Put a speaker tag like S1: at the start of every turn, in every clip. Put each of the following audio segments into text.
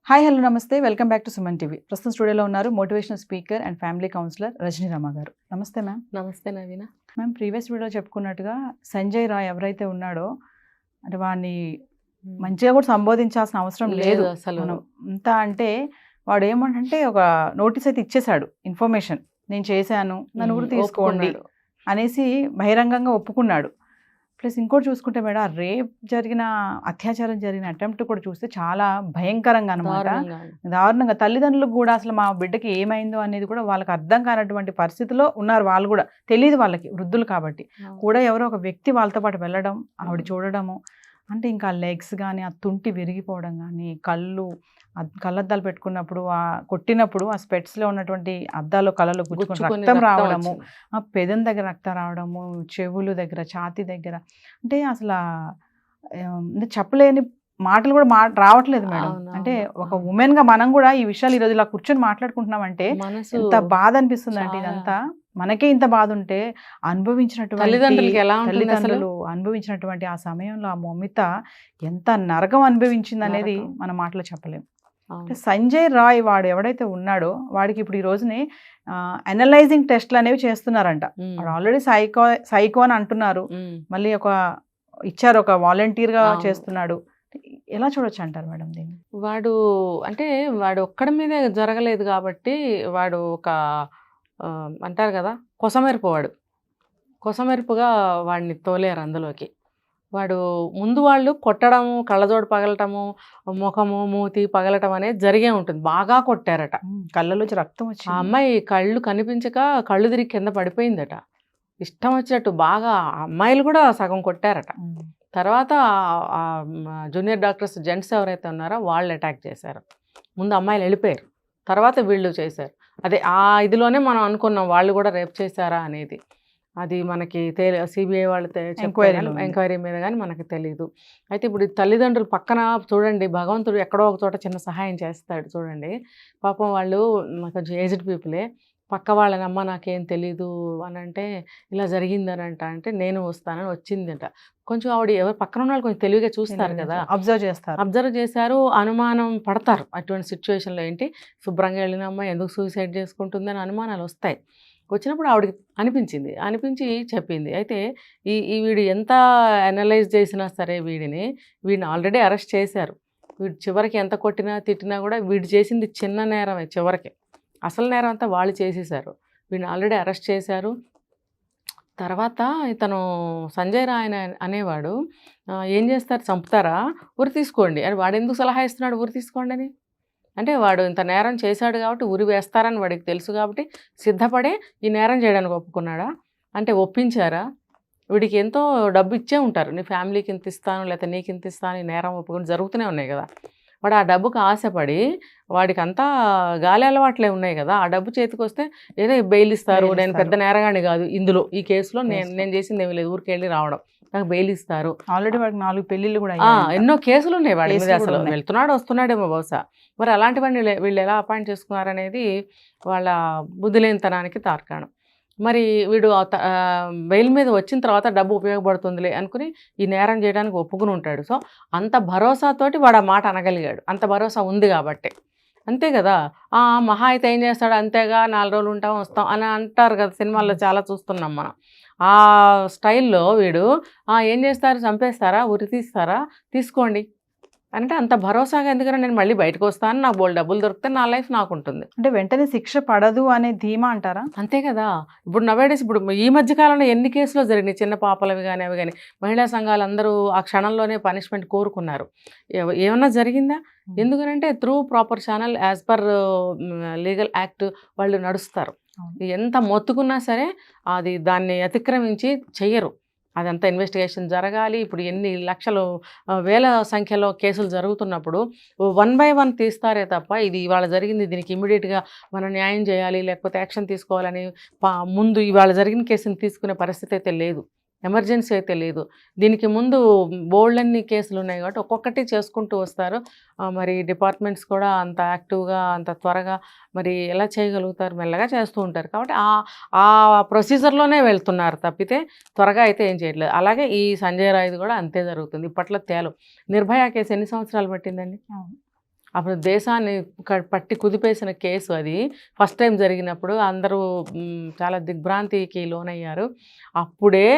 S1: Hi hello నమస్తే welcome back to Suman TV. ప్రస్తుతం స్టూడియోలో ఉన్నారు motivational speaker and family counsellor Rajani Rama గారు. నమస్తే మ్యామ్.
S2: నమస్తే నవీన.
S1: మ్యామ్, ప్రీవియస్ వీడియోలో చెప్పుకున్నట్టుగా సంజయ్ రాయ్ ఎవరైతే ఉన్నాడో అంటే వాడిని మంచిగా కూడా సంబోధించాల్సిన అవసరం లేదు
S2: అసలు.
S1: మనం అంతా అంటే వాడు ఏమంటే ఒక నోటీస్ అయితే ఇచ్చేశాడు, ఇన్ఫర్మేషన్ నేను చేశాను నన్ను కూడా తీసుకోండి అనేసి బహిరంగంగా ఒప్పుకున్నాడు. ప్లస్ ఇంకోటి చూసుకుంటే మేడం, రేప్ జరిగిన అత్యాచారం జరిగిన అటెంప్ట్ కూడా చూస్తే చాలా భయంకరంగా అనమాట, దారుణంగా. తల్లిదండ్రులకు కూడా అసలు మా బిడ్డకి ఏమైందో అనేది కూడా వాళ్ళకి అర్థం కానటువంటి పరిస్థితిలో ఉన్నారు. వాళ్ళు కూడా తెలియదు, వాళ్ళకి వృద్ధులు కాబట్టి కూడా ఎవరో ఒక వ్యక్తి వాళ్ళతో పాటు వెళ్ళడం, ఆవిడ చూడడము, అంటే ఇంకా లెగ్స్ కానీ ఆ తుంటి విరిగిపోవడం కానీ, కళ్ళద్దాలు పెట్టుకున్నప్పుడు కొట్టినప్పుడు ఆ స్పెట్స్లో ఉన్నటువంటి అద్దాలు కళ్ళలో గుచ్చుకొని రక్తం రావడము, ఆ పెదం దగ్గర రక్తం రావడము, చెవులు దగ్గర, ఛాతీ దగ్గర, అంటే అసలు అంటే చెప్పలేని మాటలు కూడా రావట్లేదు మేడం. అంటే ఒక ఉమెన్ గా మనం కూడా ఈ విషయాలు ఈరోజు ఇలా కూర్చొని మాట్లాడుకుంటున్నామంటే ఎంత బాధ అనిపిస్తుంది అంటే, ఇదంతా మనకే ఇంత బాధ ఉంటే అనుభవించినటువంటి తల్లిదండ్రులు అనుభవించినటువంటి ఆ సమయంలో ఆ మమిత ఎంత నరకం అనిభవించింది అనేది మన మాటలో చెప్పలేము. అంటే సంజయ్ రాయ్ వాడు ఎవడైతే ఉన్నాడో వాడికి ఇప్పుడు ఈ రోజుని అనలైజింగ్ టెస్ట్లు అనేవి చేస్తున్నారంట. వాడు ఆల్రెడీ సైకో అని అంటున్నారు, మళ్ళీ ఇచ్చారు ఒక వాలంటీర్గా చేస్తున్నాడు. ఎలా చూడొచ్చు అంటారు మేడం దీన్ని?
S2: వాడు ఒక్కడి మీదే జరగలేదు కాబట్టి వాడు ఒక అంటారు కదా కొసమెరుపుగా వాడిని తోలేరు అందులోకి. వాడు ముందు వాళ్ళు కొట్టడము, కళ్ళజోడు పగలటము, ముఖము మూతి పగలటం అనేది జరిగే ఉంటుంది. బాగా కొట్టారట,
S1: కళ్ళలోంచి రక్తం వచ్చి
S2: ఆ అమ్మాయి కళ్ళు కనిపించక కళ్ళు తిరిగి కింద పడిపోయిందట. ఇష్టం వచ్చినట్టు బాగా అమ్మాయిలు కూడా సగం కొట్టారట. తర్వాత జూనియర్ డాక్టర్స్ జెంట్స్ ఎవరైతే ఉన్నారో వాళ్ళు అటాక్ చేశారు. ముందు అమ్మాయిలు వెళ్ళిపోయారు, తర్వాత వీళ్ళు చేశారు. అదే ఆ ఇదిలోనే మనం అనుకున్నాం వాళ్ళు కూడా రేప్ చేశారా అనేది. అది మనకి సిబిఐ వాళ్ళు ఎంక్వైరీ మీద కానీ మనకి తెలియదు. అయితే ఇప్పుడు తల్లిదండ్రులు పక్కన చూడండి, భగవంతుడు ఎక్కడో ఒక చోట చిన్న సహాయం చేస్తాడు చూడండి. పాపం వాళ్ళు కొంచెం ఏజ్డ్ పీపులే, పక్క వాళ్ళని అమ్మ నాకేం తెలీదు అని అంటే ఇలా జరిగిందని అంటే నేను వస్తానని వచ్చిందట. కొంచెం ఆవిడ ఎవరు పక్కన ఉన్న వాళ్ళు కొంచెం తెలివిగా చూస్తారు కదా, అబ్జర్వ్ చేశారు, అనుమానం పడతారు. అటువంటి సిచ్యువేషన్లో ఏంటి శుభ్రంగా వెళ్ళిన అమ్మ ఎందుకు సూసైడ్ చేసుకుంటుందని అనుమానాలు వస్తాయి. వచ్చినప్పుడు ఆవిడకి అనిపించి చెప్పింది. అయితే వీడు ఎంత అనలైజ్ చేసినా సరే వీడిని ఆల్రెడీ అరెస్ట్ చేశారు. వీడు చివరికి ఎంత కొట్టినా తిట్టినా కూడా వీడు చేసింది చిన్న నేరమే, చివరికి అసలు నేరం అంతా వాళ్ళు చేసేసారు. వీడిని ఆల్రెడీ అరెస్ట్ చేశారు. తర్వాత ఇతను సంజయ్ రాయ్ అనేవాడు ఏం చేస్తారు, చంపుతారా, ఉరి తీసుకోండి అని. వాడు ఎందుకు సలహా ఇస్తున్నాడు ఉరి తీసుకోండి అని? అంటే వాడు ఇంత నేరం చేశాడు కాబట్టి ఉరి వేస్తారని వాడికి తెలుసు కాబట్టి సిద్ధపడే ఈ నేరం చేయడానికి ఒప్పుకున్నాడా? అంటే ఒప్పించారా? వీడికి ఎంతో డబ్బు ఇచ్చే ఉంటారు, నీ ఫ్యామిలీకి ఇంత ఇస్తాను లేకపోతే నీకు ఇంత ఇస్తాను, ఈ నేరం ఒప్పుకొని జరుగుతూనే ఉన్నాయి కదా. వాడు ఆ డబ్బుకి ఆశపడి, వాడికి అంతా గాలి అలవాట్లే ఉన్నాయి కదా, ఆ డబ్బు చేతికి వస్తే ఏదో బెయిల్ ఇస్తారు, నేను పెద్ద నేరగాని కాదు, ఇందులో ఈ కేసులో నేను చేసింది ఏమి లేదు, ఊరికి వెళ్ళి రావడం, నాకు బెయిల్ ఇస్తారు.
S1: ఆల్రెడీ వాడికి 4 పెళ్ళిళ్ళు కూడా,
S2: ఎన్నో కేసులు ఉన్నాయి వాడి మీద. అసలు వెళ్తున్నాడు వస్తున్నాడేమో బహుశా. మరి అలాంటివన్నీ వీళ్ళు ఎలా అపాయింట్ చేసుకున్నారనేది వాళ్ళ బుద్ధిలేనితనానికి తార్కాణం. మరి వీడు బెయిల్ మీద వచ్చిన తర్వాత డబ్బు ఉపయోగపడుతుందిలే అనుకుని ఈ నేరం చేయడానికి ఒప్పుకుని ఉంటాడు. సో అంత భరోసాతోటి వాడు ఆ మాట అనగలిగాడు, అంత భరోసా ఉంది కాబట్టి. అంతే కదా, మహా అయితే ఏం చేస్తాడు, అంతేగా 4 రోజులు ఉంటాం వస్తాం అని అంటారు కదా, సినిమాల్లో చాలా చూస్తున్నాం మనం. ఆ స్టైల్లో వీడు ఏం చేస్తారు, చంపేస్తారా, ఉరి తీస్తారా, తీసుకోండి అంటే అంత భరోసాగా ఎందుకని నేను మళ్ళీ బయటకు వస్తాను, నాకు బోల్ డబ్బులు దొరికితే నా లైఫ్ నాకు ఉంటుంది,
S1: అంటే వెంటనే శిక్ష పడదు అనే ధీమా అంటారా?
S2: అంతే కదా. ఇప్పుడు నవేడేస్ ఇప్పుడు ఈ మధ్యకాలంలో ఎన్ని కేసులు జరిగినాయి, చిన్న పాపలవి కానీ అవి కానీ, మహిళా సంఘాలు అందరూ ఆ క్షణంలోనే పనిష్మెంట్ కోరుకున్నారు. ఏమన్నా జరిగిందా? ఎందుకనంటే through proper channel as per legal act వాళ్ళు నడుస్తారు. ఎంత మొత్తుకున్నా సరే దాన్ని అతిక్రమించి చెయ్యరు. అదంతా ఇన్వెస్టిగేషన్ జరగాలి. ఇప్పుడు ఎన్ని లక్షలు వేల సంఖ్యలో కేసులు జరుగుతున్నప్పుడు 1 by 1 తీస్తారే తప్ప ఇది ఇవాళ జరిగింది దీనికి ఇమీడియట్గా మనం న్యాయం చేయాలి లేకపోతే యాక్షన్ తీసుకోవాలని ముందు ఇవాళ జరిగిన కేసుని తీసుకునే పరిస్థితి అయితే లేదు, ఎమర్జెన్సీ అయితే లేదు. దీనికి ముందు బోల్డన్ని కేసులు ఉన్నాయి కాబట్టి ఒక్కొక్కటి చేసుకుంటూ వస్తారు. మరి డిపార్ట్మెంట్స్ కూడా అంత యాక్టివ్గా అంత త్వరగా మరి ఎలా చేయగలుగుతారు, మెల్లగా చేస్తూ ఉంటారు. కాబట్టి ఆ ప్రొసీజర్లోనే వెళ్తున్నారు తప్పితే త్వరగా అయితే ఏం చేయట్లేదు. అలాగే ఈ సంజయ్ రాయ్ది కూడా అంతే జరుగుతుంది. ఇప్పట్లో నిర్భయ కేసు ఎన్ని సంవత్సరాలు పట్టిందండి? అప్పుడు దేశాన్ని పట్టి కుదిపేసిన కేసు అది. ఫస్ట్ టైం జరిగినప్పుడు అందరూ చాలా దిగ్భ్రాంతికి లోనయ్యారు. అప్పుడే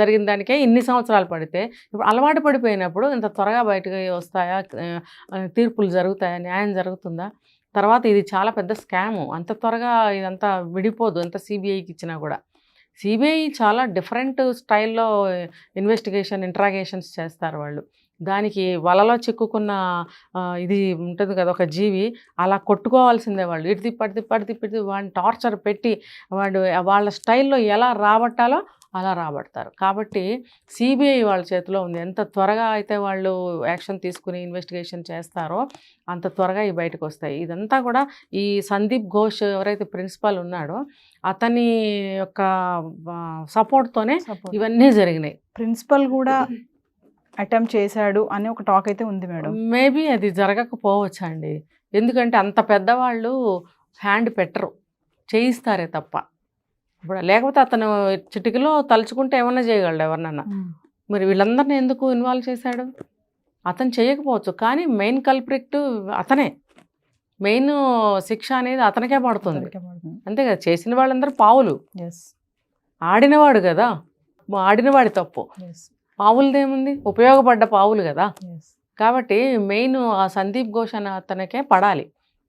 S2: జరిగిన దానికే ఇన్ని సంవత్సరాలు పడితే ఇప్పుడు అలవాటు పడిపోయినప్పుడు ఇంత త్వరగా బయటకు వస్తాయా, తీర్పులు జరుగుతాయా, న్యాయం జరుగుతుందా? తర్వాత ఇది చాలా పెద్ద స్కాము. అంత త్వరగా ఇదంతా విడిపోదు ఎంత సిబిఐకి ఇచ్చినా కూడా. సిబిఐ చాలా డిఫరెంట్ స్టైల్లో ఇన్వెస్టిగేషన్, ఇంట్రాగేషన్స్ చేస్తారు వాళ్ళు. దానికి వలలో చిక్కుకున్న ఇది ఉంటుంది కదా ఒక జీవి, అలా కొట్టుకోవాల్సిందే వాళ్ళు. ఇటు తిప్పటి వాడిని టార్చర్ పెట్టి వాళ్ళ స్టైల్లో ఎలా రాబట్టాలో అలా రాబడతారు. కాబట్టి సిబిఐ వాళ్ళ చేతిలో ఉంది. ఎంత త్వరగా అయితే వాళ్ళు యాక్షన్ తీసుకుని ఇన్వెస్టిగేషన్ చేస్తారో అంత త్వరగా ఇవి బయటకు వస్తాయి. ఇదంతా కూడా ఈ సందీప్ ఘోష్ ఎవరైతే ప్రిన్సిపల్ ఉన్నాడో అతని యొక్క సపోర్ట్తోనే ఇవన్నీ జరిగినాయి.
S1: ప్రిన్సిపల్ కూడా అటెంప్ట్ చేశాడు అని ఒక టాక్ అయితే ఉంది మేడం.
S2: మేబీ అది జరగకపోవచ్చు అండి. ఎందుకంటే అంత పెద్దవాళ్ళు హ్యాండ్ పెట్టరు, చేయిస్తారే తప్ప. ఇప్పుడు లేకపోతే అతను చిటికలో తలుచుకుంటే ఏమన్నా చేయగలడు ఎవరినన్నా. మరి వీళ్ళందరినీ ఎందుకు ఇన్వాల్వ్ చేశాడు? అతను చేయకపోవచ్చు, కానీ మెయిన్ కల్ప్రిక్ట్ అతనే. మెయిన్ శిక్ష అనేది అతనికే పడుతుంది. అంతే కదా, చేసిన వాళ్ళందరూ పావులు. ఆడినవాడు కదా, ఆడినవాడి తప్పు. పావులదేముంది, ఉపయోగపడ్డ పావులు కదా. కాబట్టి మెయిన్ ఆ సందీప్ ఘోష్ అనే అతనికే పడాలి.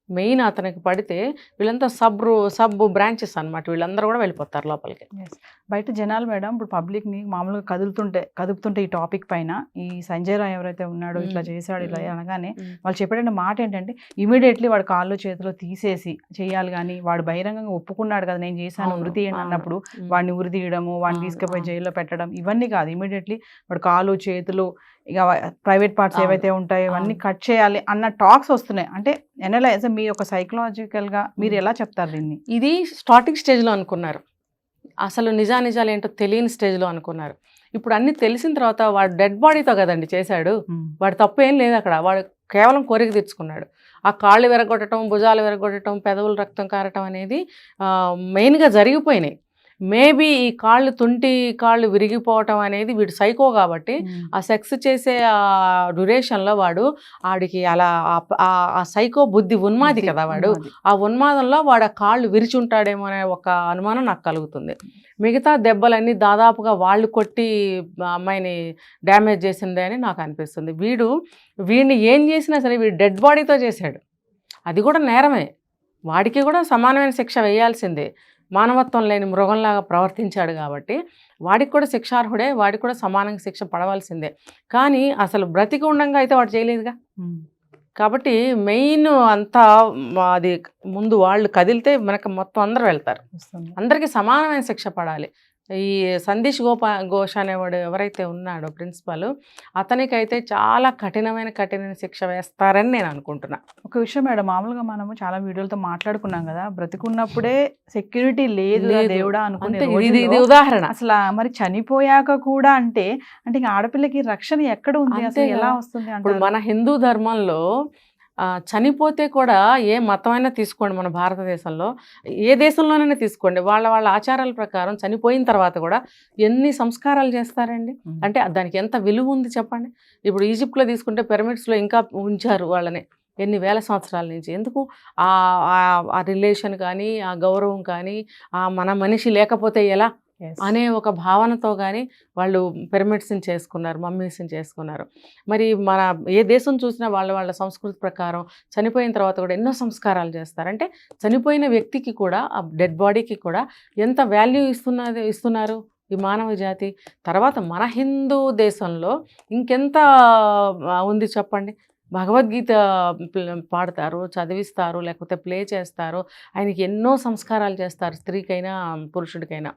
S2: మెయిన్ అతనికి పడితే వీళ్ళంతా సబ్ బ్రాంచెస్ అనమాట, వీళ్ళందరూ కూడా వెళ్ళిపోతారు లోపలికి.
S1: బయట జనాలు మేడం ఇప్పుడు పబ్లిక్ని మామూలుగా కదుపుతుంటే ఈ టాపిక్ పైన ఈ సంజయ్ రాయ్ ఎవరైతే ఉన్నాడో ఇట్లా చేశాడు ఇలా అనగానే వాళ్ళు చెప్పేట మాట ఏంటంటే ఇమీడియట్లీ వాడు కాళ్ళు చేతిలో తీసేసి చేయాలి. కానీ వాడు బహిరంగంగా ఒప్పుకున్నాడు కదా నేను చేశాను ఉరి తీయండి అన్నప్పుడు వాడిని ఉరి తీయడము, వాడిని తీసుకుపోయి జైల్లో పెట్టడం ఇవన్నీ కాదు. ఇమీడియట్లీ వాడు కాళ్ళు చేతులు ఇక ప్రైవేట్ పార్ట్స్ ఏవైతే ఉంటాయో ఇవన్నీ కట్ చేయాలి అన్న టాక్స్ వస్తున్నాయి. అంటే ఎనలైజ్ మీరు ఒక సైకలాజికల్గా మీరు ఎలా చెప్తారు దీన్ని?
S2: ఇది స్టార్టింగ్ స్టేజ్లో అనుకున్నారు, అసలు నిజాలు ఏంటో తెలియని స్టేజ్లో అనుకున్నారు. ఇప్పుడు అన్ని తెలిసిన తర్వాత వాడు డెడ్ బాడీతో కదండి చేశాడు, వాడు తప్పు ఏం లేదు అక్కడ. వాడు కేవలం కోరిక తెచ్చుకున్నాడు. ఆ కాళ్ళు విరగొట్టడం, భుజాలు విరగొట్టడం, పెదవులు రక్తం కారటం అనేది మెయిన్గా జరిగిపోయినాయి. మేబీ ఈ కాళ్ళు విరిగిపోవటం అనేది వీడు సైకో కాబట్టి ఆ సెక్స్ చేసే ఆ డ్యూరేషన్లో వాడు ఆడికి అలా ఆ సైకో బుద్ధి ఉన్మాది కదా వాడు, ఆ ఉన్మాదంలో వాడు ఆ కాళ్ళు విరిచుంటాడేమో అనే ఒక అనుమానం నాకు కలుగుతుంది. మిగతా దెబ్బలన్నీ దాదాపుగా వాళ్ళు కొట్టి అమ్మాయిని డ్యామేజ్ చేసిందే అని నాకు అనిపిస్తుంది. వీడిని ఏం చేసినా సరే వీడు డెడ్ బాడీతో చేశాడు, అది కూడా నేరమే. వాడికి కూడా సమానమైన శిక్ష వేయాల్సిందే. మానవత్వం లేని మృగంలాగా ప్రవర్తించాడు కాబట్టి వాడికి కూడా శిక్షార్హుడే, వాడికి కూడా సమానంగా శిక్ష పడవలసిందే. కానీ అసలు బ్రతికి ఉండంగా అయితే వాడు చేయలేదుగా. కాబట్టి మెయిన్ అంతా అది ముందు వాళ్ళు కదిలితే మనకు మొత్తం అందరూ వెళ్తారు, అందరికీ సమానమైన శిక్ష పడాలి. ఈ సందీప్ ఘోష్ అనేవాడు ఎవరైతే ఉన్నాడో ప్రిన్సిపల్, అతనికైతే చాలా కఠినమైన శిక్ష వేస్తారని నేను అనుకుంటున్నా.
S1: ఒక విషయం మేడం, మామూలుగా మనము చాలా వీడియోలతో మాట్లాడుకున్నాం కదా, బ్రతికున్నప్పుడే సెక్యూరిటీ లేదు దేవుడా అనుకునే
S2: ఇది ఉదాహరణ.
S1: అసలు మరి చనిపోయాక కూడా అంటే ఇంకా ఆడపిల్లకి రక్షణ ఎక్కడ ఉంది, అసలు ఎలా వస్తుంది?
S2: ఇప్పుడు మన హిందూ ధర్మంలో చనిపోతే కూడా ఏ మతమైనా తీసుకోండి, మన భారతదేశంలో ఏ దేశంలోనైనా తీసుకోండి, వాళ్ళ ఆచారాల ప్రకారం చనిపోయిన తర్వాత కూడా ఎన్ని సంస్కారాలు చేస్తారండి. అంటే దానికి ఎంత విలువ ఉంది చెప్పండి. ఇప్పుడు ఈజిప్ట్లో తీసుకుంటే పిరమిడ్స్లో ఇంకా ఉంచారు వాళ్ళని ఎన్ని వేల సంవత్సరాల నుంచి. ఎందుకు? ఆ రిలేషన్ కానీ, ఆ గౌరవం కానీ, మన మనిషి లేకపోతే ఎలా అనే ఒక భావనతో కానీ వాళ్ళు పిరమిడ్స్ని చేసుకున్నారు, మమ్మీస్ని చేసుకున్నారు. మరి మన ఏ దేశం చూసినా వాళ్ళ సంస్కృతి ప్రకారం చనిపోయిన తర్వాత కూడా ఎన్నో సంస్కారాలు చేస్తారు. అంటే చనిపోయిన వ్యక్తికి కూడా, ఆ డెడ్ బాడీకి కూడా ఎంత వాల్యూ ఇస్తున్నారు ఈ మానవ జాతి. తర్వాత మన హిందూ దేశంలో ఇంకెంత ఉంది చెప్పండి. భగవద్గీత పాడతారు, చదివిస్తారు, లేకపోతే ప్లే చేస్తారు, ఆయనకి ఎన్నో సంస్కారాలు చేస్తారు, స్త్రీకైనా పురుషుడికైనా.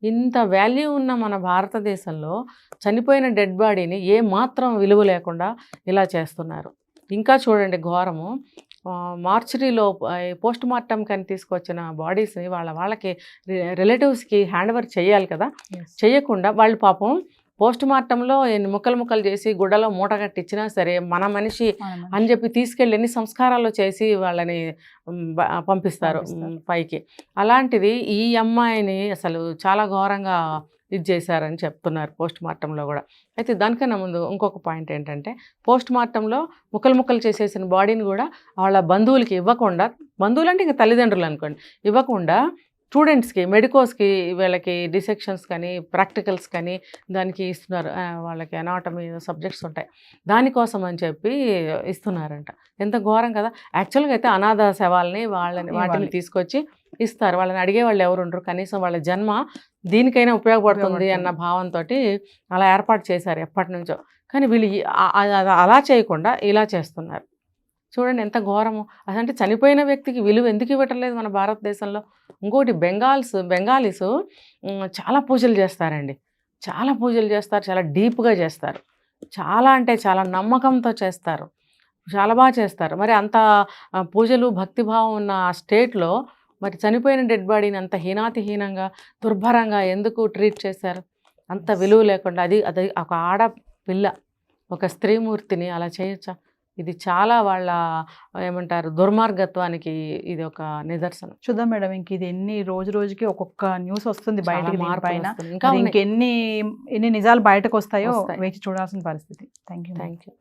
S2: ఇంత వాల్యూ ఉన్న మన భారతదేశంలో చనిపోయిన డెడ్ బాడీని ఏ మాత్రం విలువ లేకుండా ఇలా చేస్తున్నారు. ఇంకా చూడండి ఘోరము, మార్చరీలో పోస్ట్ మార్టం కానీ తీసుకొచ్చిన బాడీస్ని వాళ్ళకి రిలేటివ్స్కి హ్యాండ్ ఓవర్ చేయాలి కదా, చేయకుండా వాళ్ళు పాపం పోస్ట్ మార్టంలో ముక్కలు చేసి గుడ్డలో మూట కట్టించినా సరే మన మనిషి అని చెప్పి తీసుకెళ్ళి ఎన్ని సంస్కారాలు చేసి వాళ్ళని పంపిస్తారు పైకి. అలాంటిది ఈ అమ్మాయిని అసలు చాలా ఘోరంగా ఇది చేశారని చెప్తున్నారు పోస్ట్ మార్టంలో కూడా. అయితే దానికన్నా ముందు ఇంకొక పాయింట్ ఏంటంటే, పోస్ట్ మార్టంలో ముక్కలు చేసేసిన బాడీని కూడా వాళ్ళ బంధువులకి ఇవ్వకుండా, బంధువులు అంటే ఇంకా తల్లిదండ్రులు అనుకోండి, ఇవ్వకుండా స్టూడెంట్స్కి, మెడికోస్కి, వీళ్ళకి డిసెక్షన్స్ కానీ ప్రాక్టికల్స్ కానీ దానికి ఇస్తున్నారు. వాళ్ళకి అనాటమీ సబ్జెక్ట్స్ ఉంటాయి, దానికోసం అని చెప్పి ఇస్తున్నారంట. ఎంత ఘోరం కదా. యాక్చువల్గా అయితే అనాథ శవాల్ని వాటిని తీసుకొచ్చి ఇస్తారు. వాళ్ళని అడిగే వాళ్ళు ఎవరు ఉండరు, కనీసం వాళ్ళ జన్మ దీనికైనా ఉపయోగపడుతుంది అన్న భావంతో అలా ఏర్పాటు చేశారు ఎప్పటి నుంచో. కానీ వీళ్ళు అలా చేయకుండా ఇలా చేస్తున్నారు. చూడండి ఎంత ఘోరము. అదంటే చనిపోయిన వ్యక్తికి విలువ ఎందుకు ఇవ్వటం లేదు మన భారతదేశంలో. ఇంకోటి బెంగాలీస్ చాలా పూజలు చేస్తారండి, చాలా పూజలు చేస్తారు, చాలా డీప్గా చేస్తారు, చాలా అంటే చాలా నమ్మకంతో చేస్తారు, చాలా బాగా చేస్తారు. మరి అంత పూజలు భక్తిభావం ఉన్న స్టేట్లో మరి చనిపోయిన డెడ్ బాడీని అంత హీనాతిహీనంగా దుర్భరంగా ఎందుకు ట్రీట్ చేశారు, అంత విలువ లేకుండా. అది ఒక ఆడపిల్ల, ఒక స్త్రీమూర్తిని అలా చేయొచ్చా? ఇది చాలా వాళ్ళ ఏమంటారు దుర్మార్గత్వానికి ఇది ఒక నిదర్శనం.
S1: చూద్దాం మేడం, ఇంక ఇది రోజుకి ఒక్కొక్క న్యూస్ వస్తుంది బయటకి పైన,
S2: ఇంకా
S1: ఇంకెన్ని నిజాలు బయటకు వస్తాయో వేచి చూడాల్సిన పరిస్థితి. Thank you.